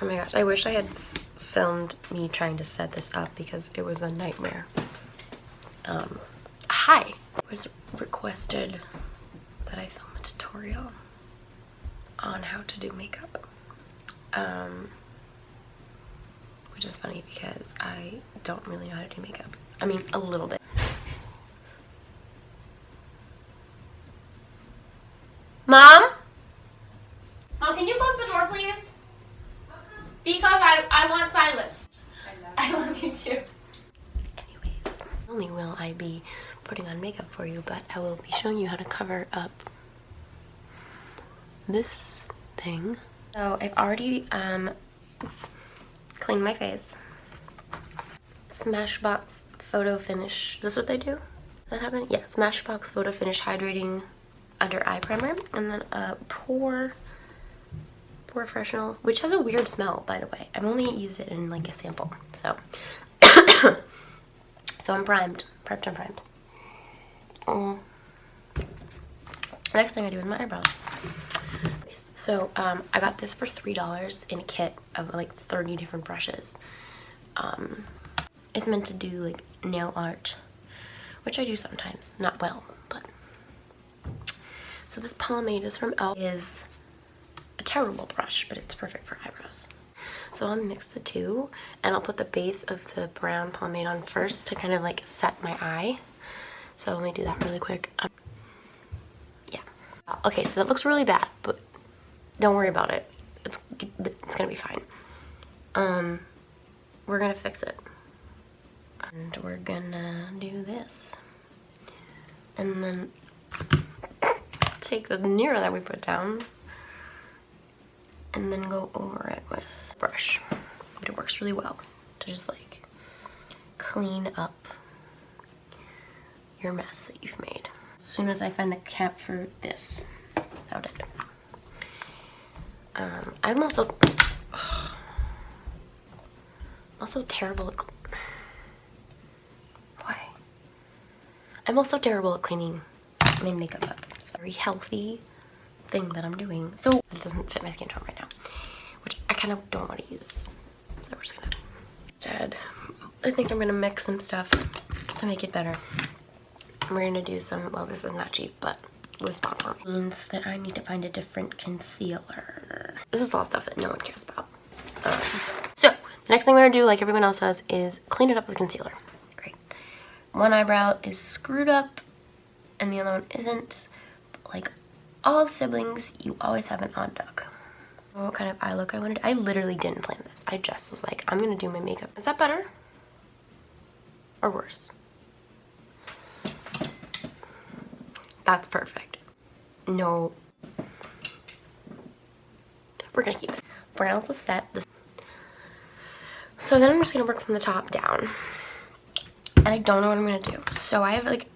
Oh my gosh, I wish I had filmed me trying to set this up because it was a nightmare. Hi! It was requested that I film a tutorial on how to do makeup. Which is funny because I don't really know how to do makeup. I mean, a little bit. Mom? Mom, can you close the door, please? Because I want silence. I love you too. Anyway, not only will I be putting on makeup for you, but I will be showing you how to cover up this thing. So I've already cleaned my face. Smashbox Photo Finish. Is this what they do? Does that happen? Yeah, Smashbox Photo Finish Hydrating Under Eye Primer. And then a Pore Professional, which has a weird smell, by the way. I've only used it in like a sample, so. So I'm primed. Prepped and primed. Next thing I do is my eyebrows. So I got this for $3 in a kit of like 30 different brushes. It's meant to do like nail art, which I do sometimes. Not well, but. So this pomade is from e.l.f. Is a terrible brush, but it's perfect for eyebrows. So I'll mix the two, and I'll put the base of the brown pomade on first to kind of like set my eye. So let me do that really quick. Yeah. Okay, so that looks really bad, but don't worry about it. It's gonna be fine. We're gonna fix it. And we're gonna do this. And then take the mirror that we put down and then go over it with a brush. But it works really well to just like clean up your mess that you've made. As soon as I find the cap for this, found it. I'm also terrible at I'm also terrible at cleaning my makeup up. It's a very healthy thing that I'm doing. So it doesn't fit my skin tone right now, which I kind of don't want to use. So we're just gonna, instead, I think I'm gonna mix some stuff to make it better. And we're gonna do some, well, this is not cheap, but it was bought for me. Means that I need to find a different concealer. This is all stuff that no one cares about. So the next thing I'm gonna do, like everyone else does, is clean it up with concealer. Great. One eyebrow is screwed up and the other one isn't. But like all siblings, you always have an odd duck. What kind of eye look I wanted. I literally didn't plan this. I just was like, I'm gonna do my makeup. Is that better? Or worse? That's perfect. No. We're gonna keep it. Brown's a set. So then I'm just gonna work from the top down. And I don't know what I'm gonna do. So I have like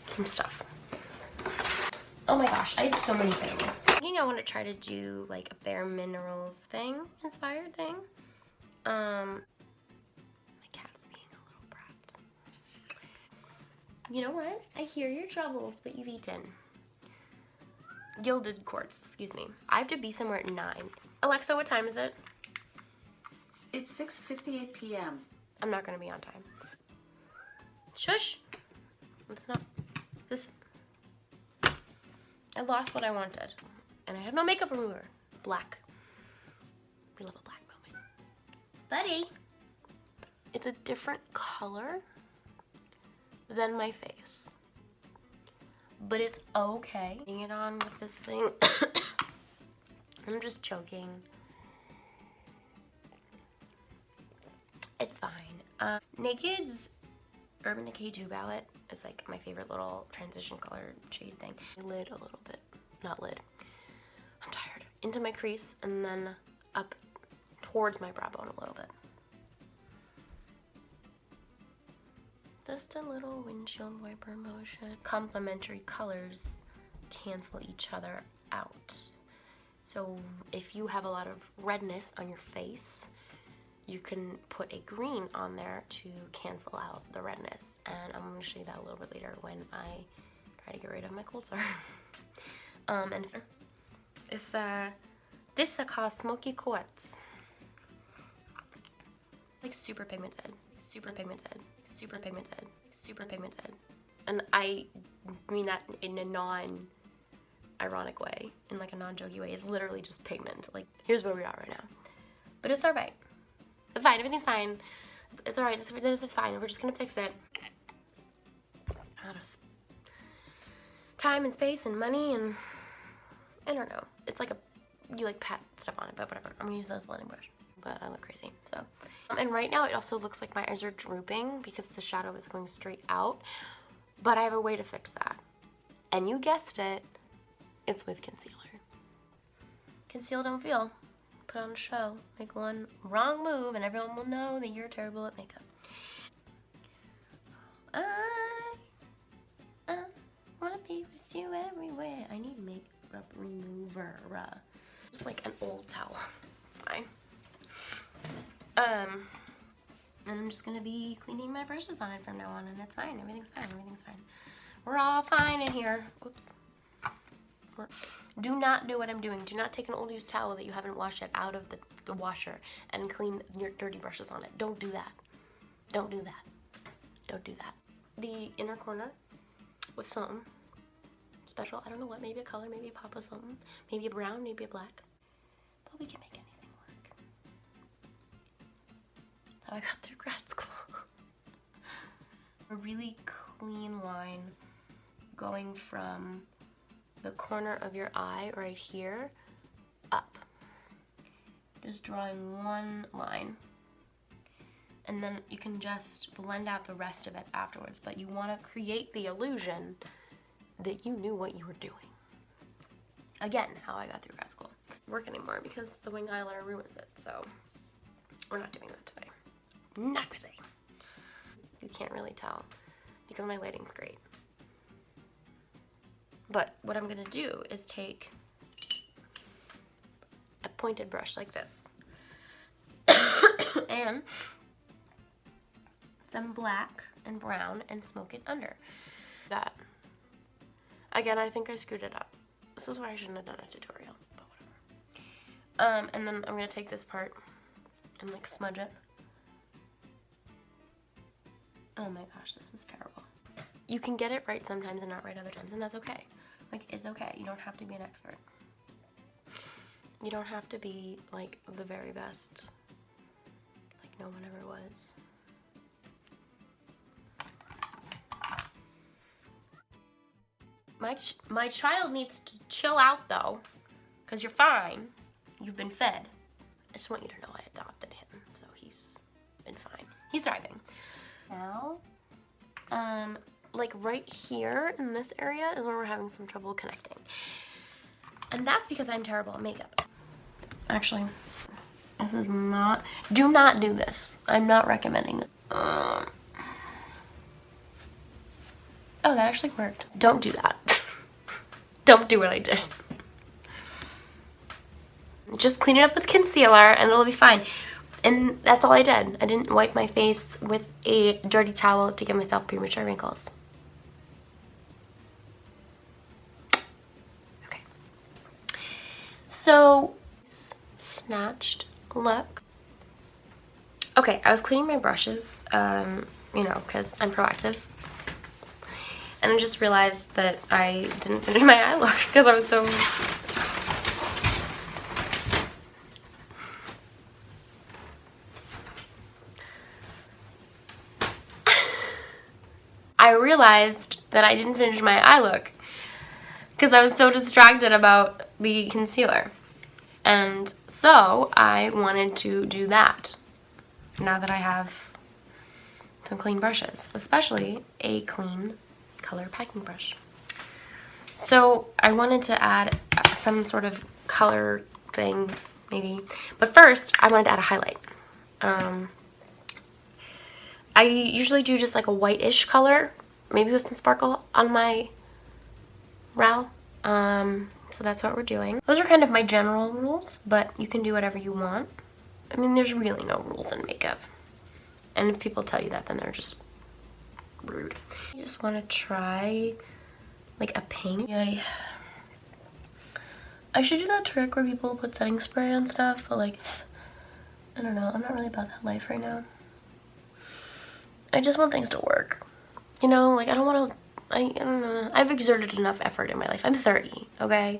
some stuff. Oh my gosh, I have so many things. I think I want to try to do like a Bare Minerals thing, inspired thing. My cat's being a little brat. You know what? I hear your troubles, but you've eaten. Gilded quartz, excuse me. I have to be somewhere at 9. Alexa, what time is it? It's 6:58 p.m. I'm not gonna be on time. Shush! It's not. This. I lost what I wanted. And I have no makeup remover. It's black. We love a black moment. Buddy! It's a different color than my face. But it's okay. Putting it on with this thing. I'm just choking. It's fine. Naked's Urban Decay 2 palette is like my favorite little transition color shade thing. Lid a little bit. Not lid. I'm tired. Into my crease and then up towards my brow bone a little bit. Just a little windshield wiper motion. Complementary colors cancel each other out. So if you have a lot of redness on your face, you can put a green on there to cancel out the redness. And I'm going to show you that a little bit later when I try to get rid of my cold sore. And it's this is called Smoky Quartz. Like super pigmented, super pigmented, super pigmented, super pigmented. And I mean that in a non-ironic way, in like a non-jokey way. It's literally just pigment. Like, here's where we are right now. But it's alright. It's fine, everything's fine. It's alright, it's fine. We're just gonna fix it. Out of time and space and money and I don't know. It's like you like pat stuff on it, but whatever. I'm gonna use this blending brush. But I look crazy, so. And right now it also looks like my eyes are drooping because the shadow is going straight out. But I have a way to fix that. And you guessed it, it's with concealer. Conceal, don't feel. Put on a show. Make one wrong move and everyone will know that you're terrible at makeup. I wanna be with you everywhere. I need makeup remover. Just like an old towel. It's fine. And I'm just gonna be cleaning my brushes on it from now on, and it's fine. Everything's fine. Everything's fine. We're all fine in here. Whoops. Do not do what I'm doing. Do not take an old used towel that you haven't washed yet out of the washer and clean your dirty brushes on it. Don't do that. Don't do that. Don't do that. The inner corner with something special. I don't know what. Maybe a color. Maybe a pop of something. Maybe a brown. Maybe a black. But we can make anything work. That's how I got through grad school. A really clean line going from the corner of your eye right here up. Just drawing one line. And then you can just blend out the rest of it afterwards, but you want to create the illusion that you knew what you were doing. Again, how I got through grad school. Work anymore because the wing eyeliner ruins it, so we're not doing that today. Not today. You can't really tell because my lighting's great. But what I'm gonna do is take a pointed brush like this and some black and brown and smoke it under. That. Again, I think I screwed it up. This is why I shouldn't have done a tutorial, but whatever. And then I'm gonna take this part and like smudge it. Oh my gosh, this is terrible. You can get it right sometimes and not right other times, and that's okay. Like, it's okay. You don't have to be an expert. You don't have to be, like, the very best. Like, no one ever was. My child needs to chill out, though, because you're fine. You've been fed. I just want you to know I adopted him, so he's been fine. He's thriving. Now, like right here in this area is where we're having some trouble connecting. And that's because I'm terrible at makeup. Actually, this is not, do not do this. I'm not recommending it. Oh, that actually worked. Don't do that. Don't do what I did. Just clean it up with concealer and it'll be fine. And that's all I did. I didn't wipe my face with a dirty towel to give myself premature wrinkles. Okay. So, snatched look. Okay, I was cleaning my brushes, you know, because I'm proactive. And I just realized that I didn't finish my eye look because I was so... I realized that I didn't finish my eye look because I was so distracted about the concealer. And so I wanted to do that now that I have some clean brushes, especially a clean color packing brush. So I wanted to add some sort of color thing, maybe. But first, I wanted to add a highlight. I usually do just like a whitish color, maybe with some sparkle on my brow. So that's what we're doing. Those are kind of my general rules, but you can do whatever you want. I mean, there's really no rules in makeup. And if people tell you that, then they're just rude. I just want to try like a pink. I should do that trick where people put setting spray on stuff, but like, I don't know, I'm not really about that life right now. I just want things to work. You know, like I don't want to, I don't know. I've exerted enough effort in my life. I'm 30, okay?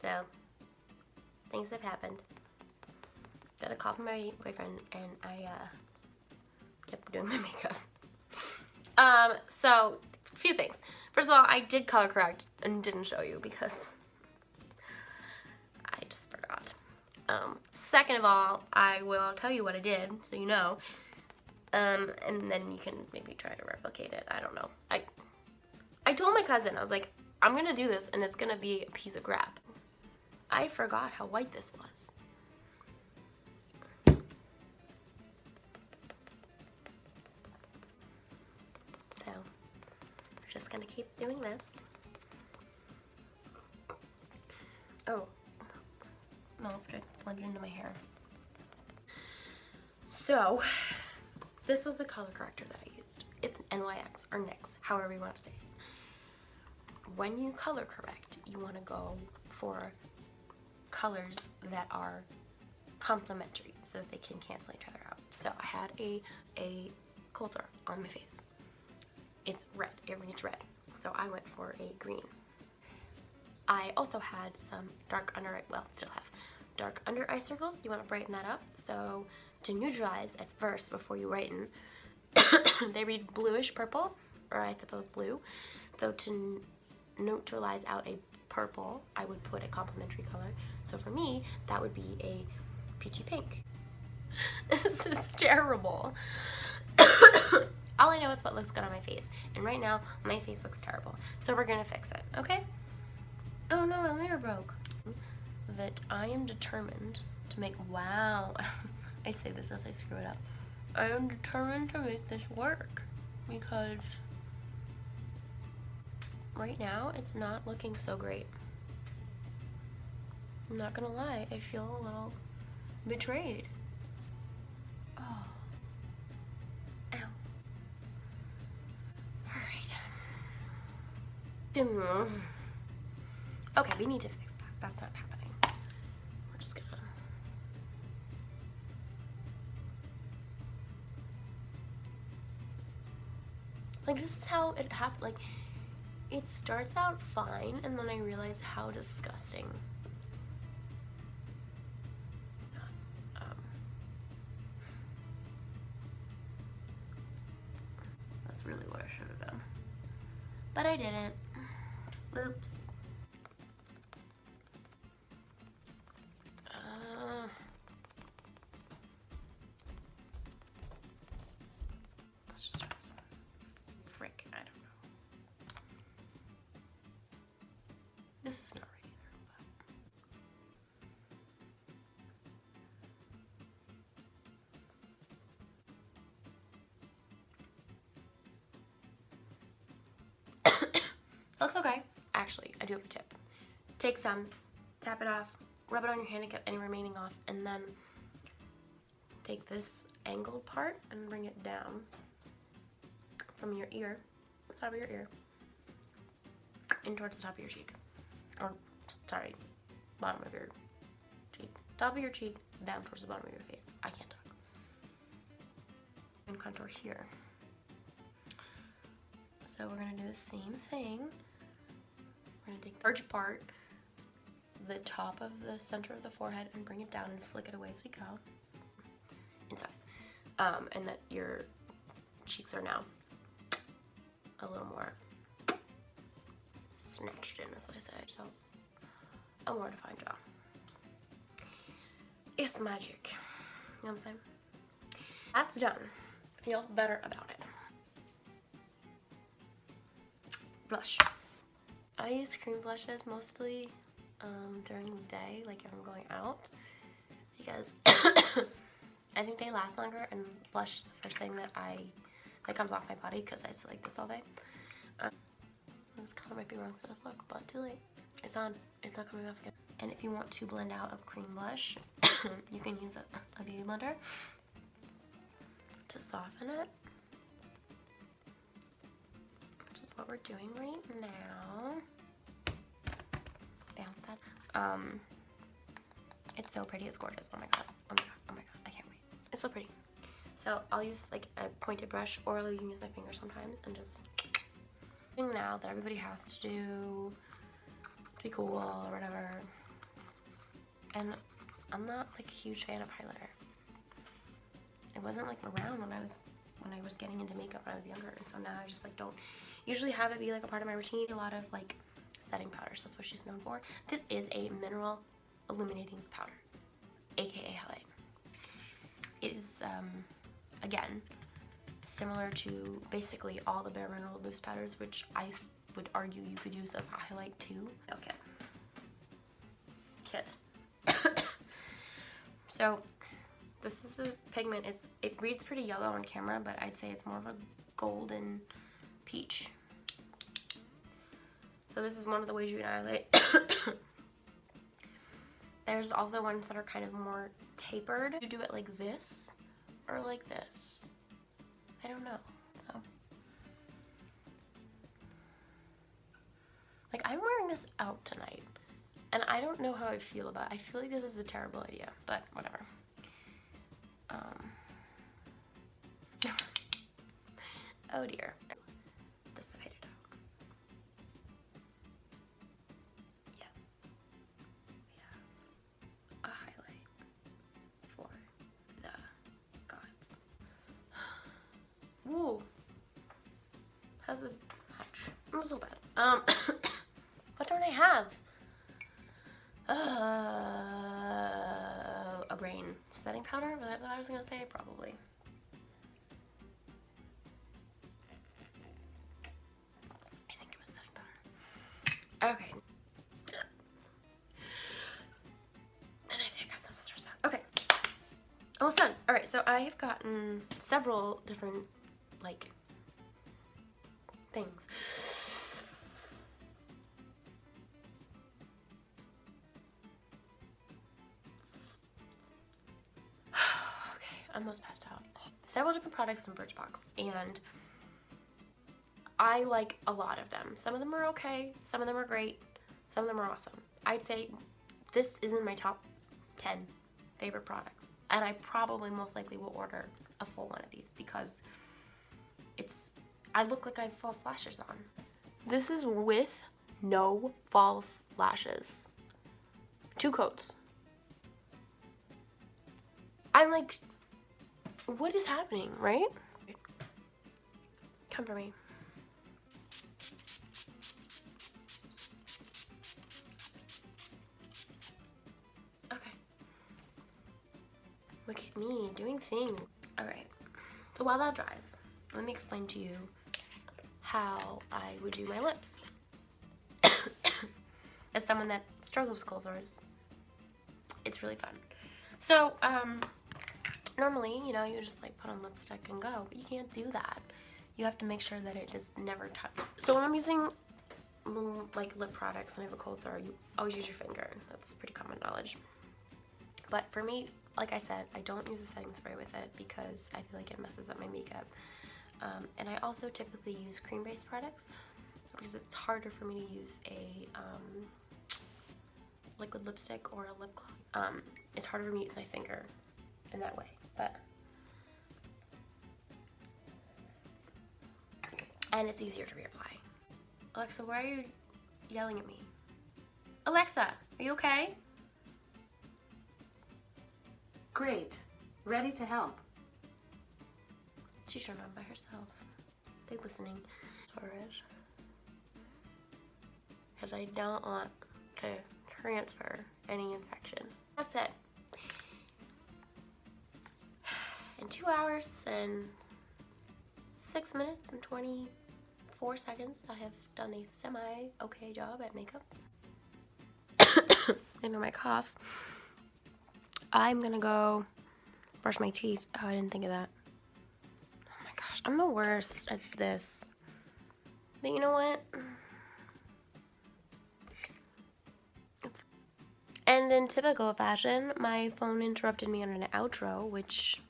So, things have happened. Got a call from my boyfriend and I kept doing my makeup. So, a few things. First of all, I did color correct and didn't show you because I just forgot. Second of all, I will tell you what I did so you know. And then you can maybe try to replicate it. I don't know. I told my cousin, I was like, I'm gonna do this and it's gonna be a piece of crap. I forgot how white this was. So, we're just gonna keep doing this. Oh, no, it's good. Blend it into my hair. So, this was the color corrector that I used. It's NYX or NYX, however you want to say it. When you color correct, you want to go for colors that are complementary so that they can cancel each other out. So I had a Coulter on my face. It's red, it reads red. So I went for a green. I also had some dark under, well, still have dark under eye circles. You want to brighten that up. So to neutralize at first before you brighten, they read bluish purple, or I suppose blue. So to neutralize out a purple, I would put a complementary color. So for me, that would be a peachy pink. This is terrible. All I know is what looks good on my face. And right now, my face looks terrible. So we're gonna fix it, okay? Oh no, my layer broke. That I am determined to make, wow. I say this as I screw it up. I am determined to make this work because right now it's not looking so great. I'm not gonna lie, I feel a little betrayed. Oh. Ow. Alright. Okay, we need to fix that. That's not happening. We're just gonna... Like, this is how it happened. Like, it starts out fine, and then I realize how disgusting. That's really what I should have done. But I didn't. Oops. Let's just try this one. Frick, I don't know. This is not right either. It looks okay. Actually, I do have a tip. Take some, tap it off, rub it on your hand to get any remaining off, and then take this angled part and bring it down from your ear, the top of your ear, in towards the top of your cheek. Or, sorry, bottom of your cheek. Top of your cheek, down towards the bottom of your face. I can't talk. And contour here. So we're gonna do the same thing. We're gonna take the large part, the top of the center of the forehead, and bring it down and flick it away as we go. In size. And that your cheeks are now a little more snatched in, as they say. So, a more defined jaw. It's magic. You know what I'm saying? That's done. Feel better about it. Blush. I use cream blushes mostly during the day, like if I'm going out, because I think they last longer, and blush is the first thing that comes off my body because I still like this all day. This color might be wrong for this look, but too late. It's on. It's not coming off again. And if you want to blend out a cream blush, you can use a beauty blender to soften it, which is what we're doing right now. Bounce that. It's so pretty. It's gorgeous. Oh my god. Oh my god. Oh my god. I can't wait. It's so pretty. So I'll use like a pointed brush, or I'll even use my finger sometimes, and just now that everybody has to do to be cool or whatever. And I'm not like a huge fan of highlighter. It wasn't like around when I was getting into makeup when I was younger, and so now I just like don't usually have it be like a part of my routine. A lot of like setting powders, that's what she's known for. This is a mineral illuminating powder, aka highlight. It is again similar to basically all the Bare Mineral loose powders, which I would argue you could use as a highlight too. Okay. Kit. So this is the pigment. It reads pretty yellow on camera, but I'd say it's more of a golden peach. So this is one of the ways you can highlight. There's also ones that are kind of more tapered. You do it like this or like this. I don't know. So, like, I'm wearing this out tonight, and I don't know how I feel about it. I feel like this is a terrible idea, but whatever. Oh dear. Dissipate it out. Yes. We have a highlight for the gods. Ooh. How's the hatch? Not so bad. What don't I have? A brain setting powder? Was that what I was gonna say? Probably. I think it was setting powder. Okay. And I think I got some stressed out. Okay. Almost done. Alright, so I have gotten several different, like, things. Okay, I'm almost passed out. Several different products in Birchbox, and I like a lot of them. Some of them are okay, some of them are great, some of them are awesome. I'd say this is in my top 10 favorite products, and I probably most likely will order a full one of these because I look like I have false lashes on. This is with no false lashes. 2 coats. I'm like, what is happening, right? Come for me. Okay. Look at me doing things. Alright. So while that dries, let me explain to you how I would do my lips. As someone that struggles with cold sores, it's really fun. So, normally, you know, you just like put on lipstick and go, but you can't do that. You have to make sure that it is never touched. So when I'm using like lip products and I have a cold sore, you always use your finger. That's pretty common knowledge. But for me, like I said, I don't use a setting spray with it because I feel like it messes up my makeup. And I also typically use cream-based products because it's harder for me to use a liquid lipstick or a lip gloss. It's harder for me to use my finger in that way, and it's easier to reapply. Alexa, why are you yelling at me? Alexa, are you okay? Great. Ready to help. She's turned on by herself. They're listening for it. Because I don't want to transfer any infection. That's it. In 2 hours and 6 minutes and 24 seconds, I have done a semi-okay job at makeup. I know my cough. I'm gonna go brush my teeth. Oh, I didn't think of that. Oh my gosh, I'm the worst at this. But you know what? And in typical fashion, my phone interrupted me on an outro, which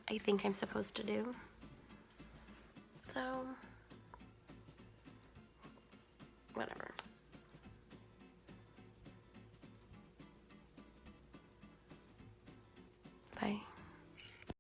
I think I'm supposed to do.